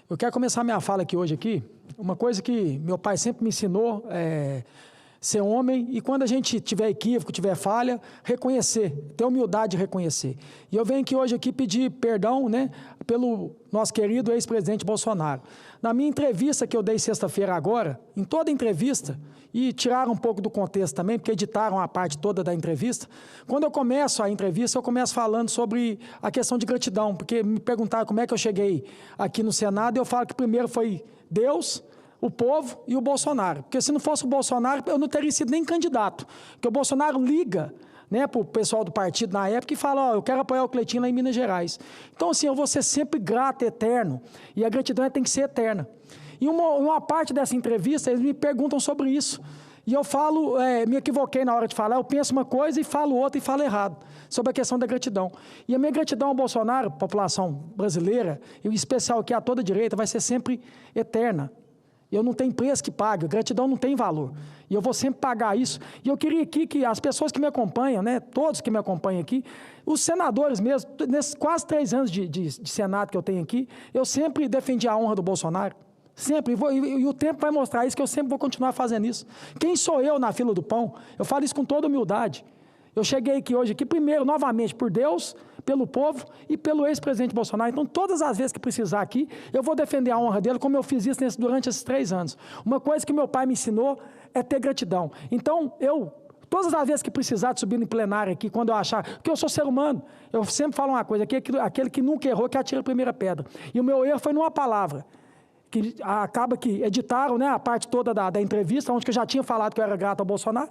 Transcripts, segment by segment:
Eu quero começar minha fala aqui, uma coisa que meu pai sempre me ensinou é ser homem e quando a gente tiver equívoco, tiver falha, reconhecer, ter humildade de reconhecer. E eu venho hoje aqui pedir perdão, né, pelo nosso querido ex-presidente Bolsonaro. Na minha entrevista que eu dei sexta-feira agora, em toda a entrevista, e tiraram um pouco do contexto também, porque editaram a parte toda da entrevista, quando eu começo a entrevista, eu começo falando sobre a questão de gratidão, porque me perguntaram como é que eu cheguei aqui no Senado, e eu falo que primeiro foi Deus, o povo e o Bolsonaro. Porque se não fosse o Bolsonaro, eu não teria sido nem candidato. Porque o Bolsonaro liga, né, para o pessoal do partido na época e fala, eu quero apoiar o Cleitinho lá em Minas Gerais. Então, assim, eu vou ser sempre grato, eterno, e a gratidão tem que ser eterna. E uma parte dessa entrevista, eles me perguntam sobre isso. E eu falo, me equivoquei na hora de falar, eu penso uma coisa e falo outra e falo errado, sobre a questão da gratidão. E a minha gratidão ao Bolsonaro, população brasileira, e em especial aqui a toda a direita, vai ser sempre eterna. Eu não tenho preço que pague, gratidão não tem valor. E eu vou sempre pagar isso. E eu queria aqui que as pessoas que me acompanham, né, todos que me acompanham aqui, os senadores mesmo, nesses quase 3 anos de Senado que eu tenho aqui, eu sempre defendi a honra do Bolsonaro. Sempre. E o tempo vai mostrar isso, que eu sempre vou continuar fazendo isso. Quem sou eu na fila do pão? Eu falo isso com toda humildade. Eu cheguei aqui hoje, primeiro, novamente, por Deus, pelo povo e pelo ex-presidente Bolsonaro. Então, todas as vezes que precisar aqui, eu vou defender a honra dele, como eu fiz isso durante esses 3 anos. Uma coisa que meu pai me ensinou é ter gratidão. Então, todas as vezes que precisar de subir em plenário aqui, quando eu achar, porque eu sou ser humano, eu sempre falo uma coisa, aquele que nunca errou, que atira a primeira pedra. E o meu erro foi numa palavra, que acaba que editaram, né, a parte toda da entrevista, onde eu já tinha falado que eu era grato ao Bolsonaro,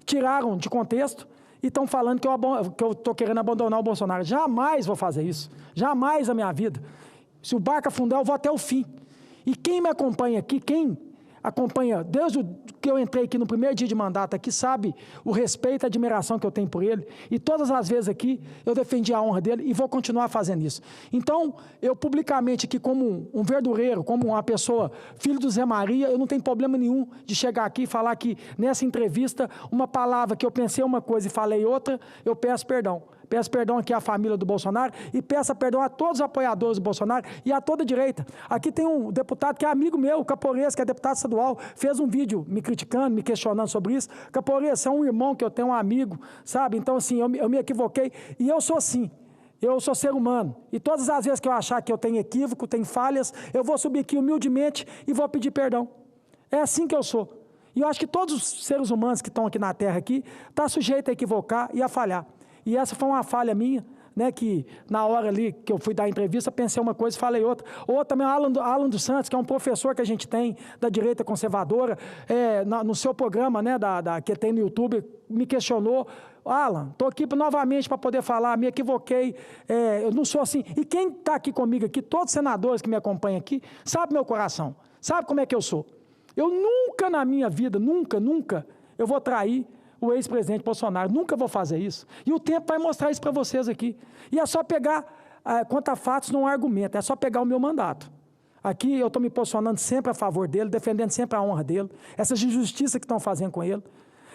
tiraram de contexto, e estão falando que eu estou querendo abandonar o Bolsonaro. Jamais vou fazer isso. Jamais na minha vida. Se o barco afundar, eu vou até o fim. E quem me acompanha aqui, quem acompanha, desde que eu entrei aqui no primeiro dia de mandato aqui, sabe o respeito e a admiração que eu tenho por ele. E todas as vezes aqui, eu defendi a honra dele e vou continuar fazendo isso. Então, eu publicamente aqui, como um verdureiro, como uma pessoa, filho do Zé Maria, eu não tenho problema nenhum de chegar aqui e falar que nessa entrevista, uma palavra que eu pensei uma coisa e falei outra, eu peço perdão. Peço perdão aqui à família do Bolsonaro e peço perdão a todos os apoiadores do Bolsonaro e a toda a direita. Aqui tem um deputado que é amigo meu, o Caporesco, que é deputado estadual, fez um vídeo me criticando, me questionando sobre isso. Caporesco é um irmão que eu tenho, um amigo, sabe? Então, assim, eu me equivoquei e eu sou assim. Eu sou ser humano e todas as vezes que eu achar que eu tenho equívoco, tenho falhas, eu vou subir aqui humildemente e vou pedir perdão. É assim que eu sou. E eu acho que todos os seres humanos que estão aqui na Terra aqui estão sujeitos a equivocar e a falhar. E essa foi uma falha minha, né, que na hora ali que eu fui dar a entrevista, pensei uma coisa e falei outra. Outra também, Alan dos Santos, que é um professor que a gente tem da direita conservadora, no seu programa, né, que tem no YouTube, me questionou. Alan, estou aqui novamente para poder falar, me equivoquei, eu não sou assim. E quem está aqui comigo aqui, todos os senadores que me acompanham aqui, sabe meu coração, sabe como é que eu sou. Eu nunca na minha vida, nunca, eu vou trair o ex-presidente Bolsonaro. Nunca vou fazer isso. E o tempo vai mostrar isso para vocês aqui. E é só pegar, quanto a fatos, não argumento, é só pegar o meu mandato. Aqui eu estou me posicionando sempre a favor dele, defendendo sempre a honra dele, essas injustiças que estão fazendo com ele.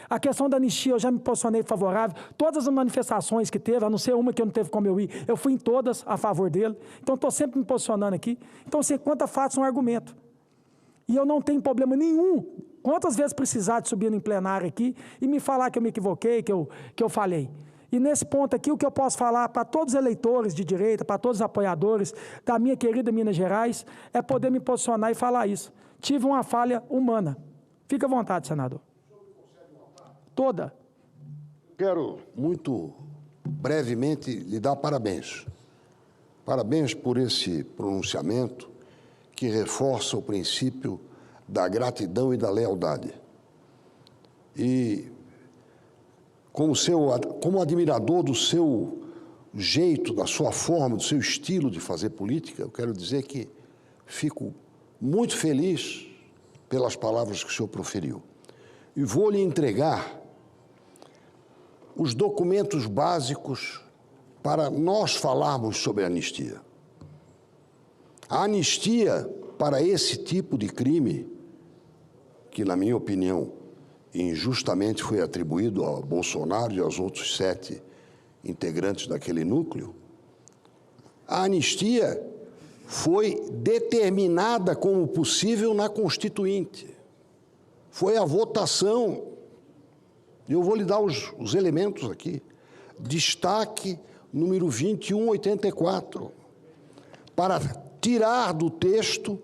A questão da anistia, eu já me posicionei favorável. Todas as manifestações que teve, a não ser uma que eu não teve como eu ir, eu fui em todas a favor dele. Então, estou sempre me posicionando aqui. Então, assim, quanto a fatos, não argumento. E eu não tenho problema nenhum, quantas vezes precisar de subir em plenário aqui e me falar que eu me equivoquei, que eu falhei. E nesse ponto aqui, o que eu posso falar para todos os eleitores de direita, para todos os apoiadores da minha querida Minas Gerais, é poder me posicionar e falar isso. Tive uma falha humana. Fica à vontade, senador. Toda. Quero muito brevemente lhe dar parabéns. Parabéns por esse pronunciamento que reforça o princípio da gratidão e da lealdade. E, como admirador do seu jeito, da sua forma, do seu estilo de fazer política, eu quero dizer que fico muito feliz pelas palavras que o senhor proferiu. E vou lhe entregar os documentos básicos para nós falarmos sobre a anistia. A anistia para esse tipo de crime, que, na minha opinião, injustamente foi atribuído a Bolsonaro e aos outros 7 integrantes daquele núcleo, a anistia foi determinada como possível na Constituinte. Foi a votação. Eu vou lhe dar os elementos aqui. Destaque número 2184, para tirar do texto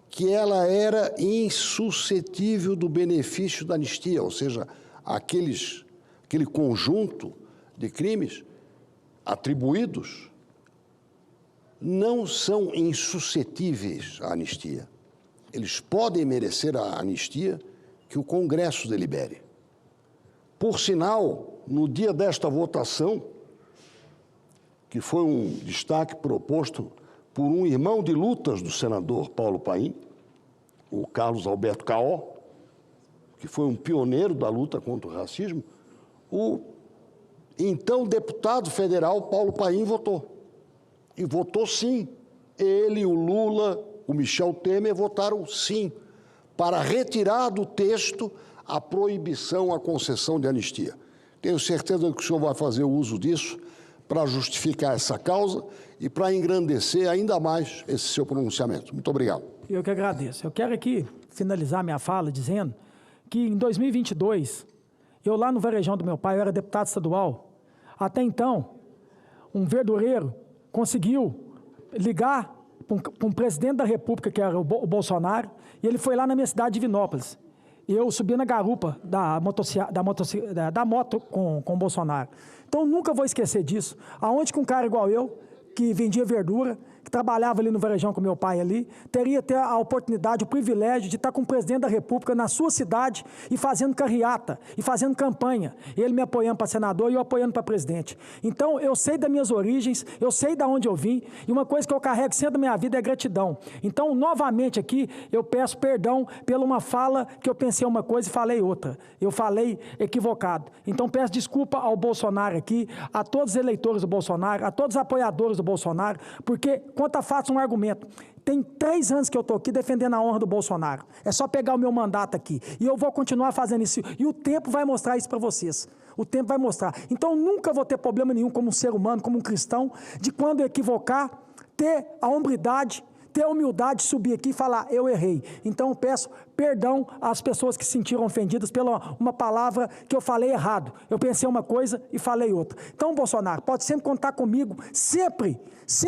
que ela era insuscetível do benefício da anistia, ou seja, aquele conjunto de crimes atribuídos não são insuscetíveis à anistia. Eles podem merecer a anistia que o Congresso delibere. Por sinal, no dia desta votação, que foi um destaque proposto por um irmão de lutas do senador Paulo Paim, o Carlos Alberto Caó, que foi um pioneiro da luta contra o racismo, o então deputado federal Paulo Paim votou. E votou sim. Ele, o Lula, o Michel Temer votaram sim, para retirar do texto a proibição à concessão de anistia. Tenho certeza que o senhor vai fazer uso disso para justificar essa causa e para engrandecer ainda mais esse seu pronunciamento. Muito obrigado. Eu que agradeço. Eu quero aqui finalizar minha fala dizendo que em 2022, eu lá no Varejão do meu pai, eu era deputado estadual. Até então, um verdureiro conseguiu ligar para um presidente da República, que era o Bolsonaro, e ele foi lá na minha cidade de Divinópolis. Eu subi na garupa da moto com o Bolsonaro. Então, nunca vou esquecer disso. Aonde que um cara igual eu, que vendia verdura, que trabalhava ali no Varejão com meu pai ali, teria ter a oportunidade, o privilégio de estar com o presidente da República na sua cidade e fazendo carreata, e fazendo campanha. Ele me apoiando para senador e eu apoiando para presidente. Então, eu sei das minhas origens, eu sei de onde eu vim, e uma coisa que eu carrego sempre na minha vida é gratidão. Então, novamente aqui, eu peço perdão pela uma fala que eu pensei uma coisa e falei outra. Eu falei equivocado. Então, peço desculpa ao Bolsonaro aqui, a todos os eleitores do Bolsonaro, a todos os apoiadores do Bolsonaro, porque, quanto a fato, um argumento. Tem 3 anos que eu estou aqui defendendo a honra do Bolsonaro. É só pegar o meu mandato aqui. E eu vou continuar fazendo isso. E o tempo vai mostrar isso para vocês. O tempo vai mostrar. Então, nunca vou ter problema nenhum como um ser humano, como um cristão, de quando eu equivocar, ter a hombridade, ter a humildade de subir aqui e falar, eu errei. Então, eu peço perdão às pessoas que se sentiram ofendidas pela uma palavra que eu falei errado. Eu pensei uma coisa e falei outra. Então, Bolsonaro, pode sempre contar comigo, sempre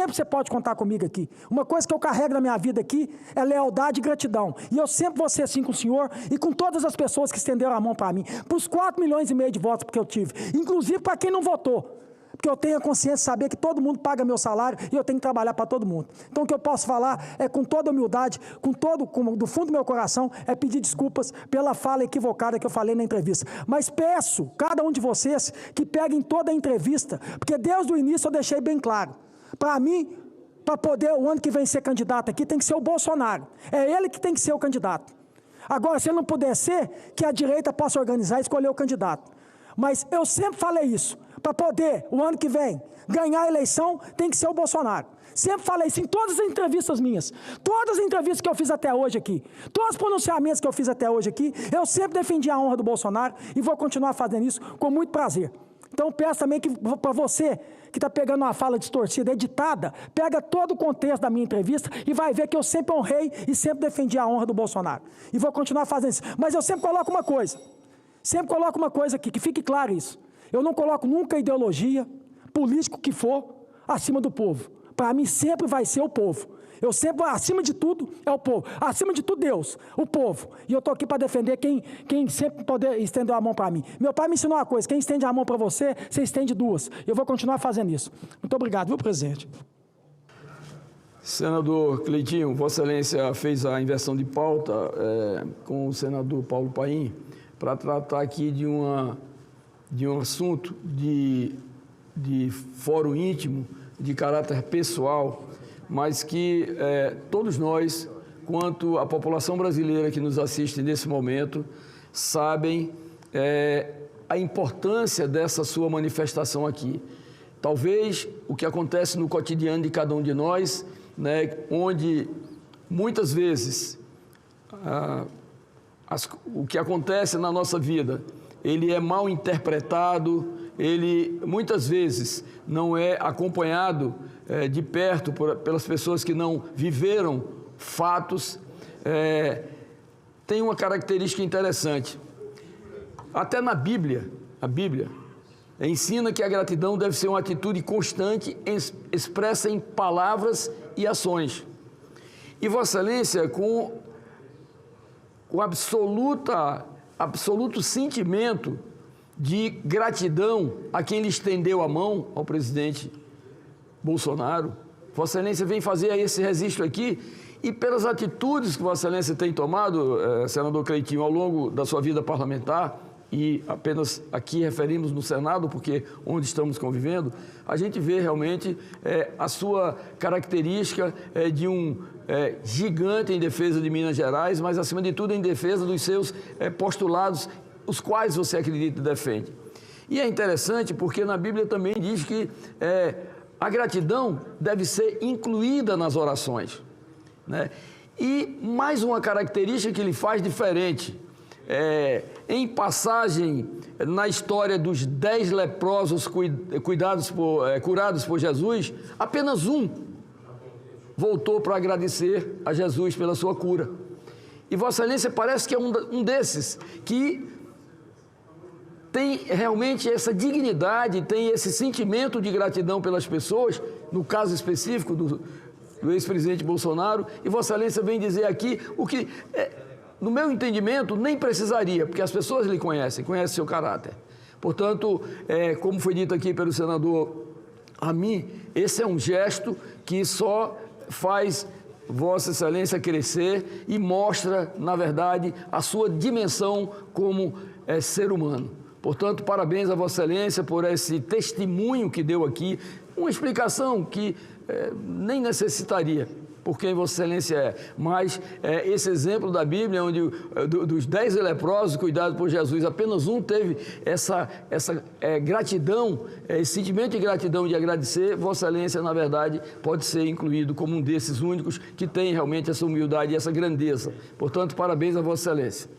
você pode contar comigo aqui. Uma coisa que eu carrego na minha vida aqui é lealdade e gratidão. E eu sempre vou ser assim com o senhor e com todas as pessoas que estenderam a mão para mim. Para os 4,5 milhões de votos que eu tive. Inclusive para quem não votou. Porque eu tenho a consciência de saber que todo mundo paga meu salário e eu tenho que trabalhar para todo mundo. Então, o que eu posso falar é com toda humildade, do fundo do meu coração, é pedir desculpas pela fala equivocada que eu falei na entrevista. Mas peço, cada um de vocês, que peguem toda a entrevista, porque desde o início eu deixei bem claro. Para mim, para poder o ano que vem ser candidato aqui, tem que ser o Bolsonaro. É ele que tem que ser o candidato. Agora, se ele não puder ser, que a direita possa organizar e escolher o candidato. Mas eu sempre falei isso. Para poder, o ano que vem, ganhar a eleição, tem que ser o Bolsonaro. Sempre falei isso em todas as entrevistas minhas. Todas as entrevistas que eu fiz até hoje aqui. Todos os pronunciamentos que eu fiz até hoje aqui, eu sempre defendi a honra do Bolsonaro e vou continuar fazendo isso com muito prazer. Então, peço também que, para você que está pegando uma fala distorcida, editada, pega todo o contexto da minha entrevista e vai ver que eu sempre honrei e sempre defendi a honra do Bolsonaro. E vou continuar fazendo isso. Mas eu sempre coloco uma coisa. Sempre coloco uma coisa aqui, que fique claro isso. Eu não coloco nunca ideologia, político que for, acima do povo. Para mim sempre vai ser o povo. Eu sempre, acima de tudo, é o povo. Acima de tudo, Deus, o povo. E eu estou aqui para defender quem sempre poder estender a mão para mim. Meu pai me ensinou uma coisa, quem estende a mão para você, você estende 2. Eu vou continuar fazendo isso. Muito obrigado, viu, presidente? Senador Cleitinho, Vossa Excelência fez a inversão de pauta com o senador Paulo Paim para tratar aqui de um assunto de fórum íntimo, de caráter pessoal, mas que todos nós, quanto a população brasileira que nos assiste nesse momento, sabem a importância dessa sua manifestação aqui. Talvez o que acontece no cotidiano de cada um de nós, né, onde muitas vezes o que acontece na nossa vida, ele é mal interpretado, ele muitas vezes não é acompanhado de perto pelas pessoas que não viveram fatos, tem uma característica interessante. Até na Bíblia, a Bíblia ensina que a gratidão deve ser uma atitude constante, expressa em palavras e ações. E Vossa Excelência, com absoluto sentimento de gratidão a quem lhe estendeu a mão, ao presidente Bolsonaro, Vossa Excelência vem fazer esse registro aqui, e pelas atitudes que Vossa Excelência tem tomado, senador Cleitinho, ao longo da sua vida parlamentar, e apenas aqui referimos no Senado, porque onde estamos convivendo, a gente vê realmente a sua característica de um gigante em defesa de Minas Gerais, mas, acima de tudo, em defesa dos seus postulados, os quais você acredita e defende. E é interessante porque na Bíblia também diz que a gratidão deve ser incluída nas orações, né? E mais uma característica que ele faz diferente, em passagem na história dos 10 leprosos curados por Jesus, apenas um voltou para agradecer a Jesus pela sua cura. E Vossa Excelência parece que é um desses que tem realmente essa dignidade, tem esse sentimento de gratidão pelas pessoas, no caso específico do ex-presidente Bolsonaro, e Vossa Excelência vem dizer aqui o que, no meu entendimento, nem precisaria, porque as pessoas lhe conhecem seu caráter. Portanto, como foi dito aqui pelo senador Amin, esse é um gesto que só faz Vossa Excelência crescer e mostra, na verdade, a sua dimensão como ser humano. Portanto, parabéns a Vossa Excelência por esse testemunho que deu aqui, uma explicação que nem necessitaria por quem Vossa Excelência é, mas esse exemplo da Bíblia, onde dos 10 leprosos cuidados por Jesus, apenas um teve essa gratidão, esse sentimento de gratidão, de agradecer, Vossa Excelência, na verdade, pode ser incluído como um desses únicos que tem realmente essa humildade e essa grandeza. Portanto, parabéns a Vossa Excelência.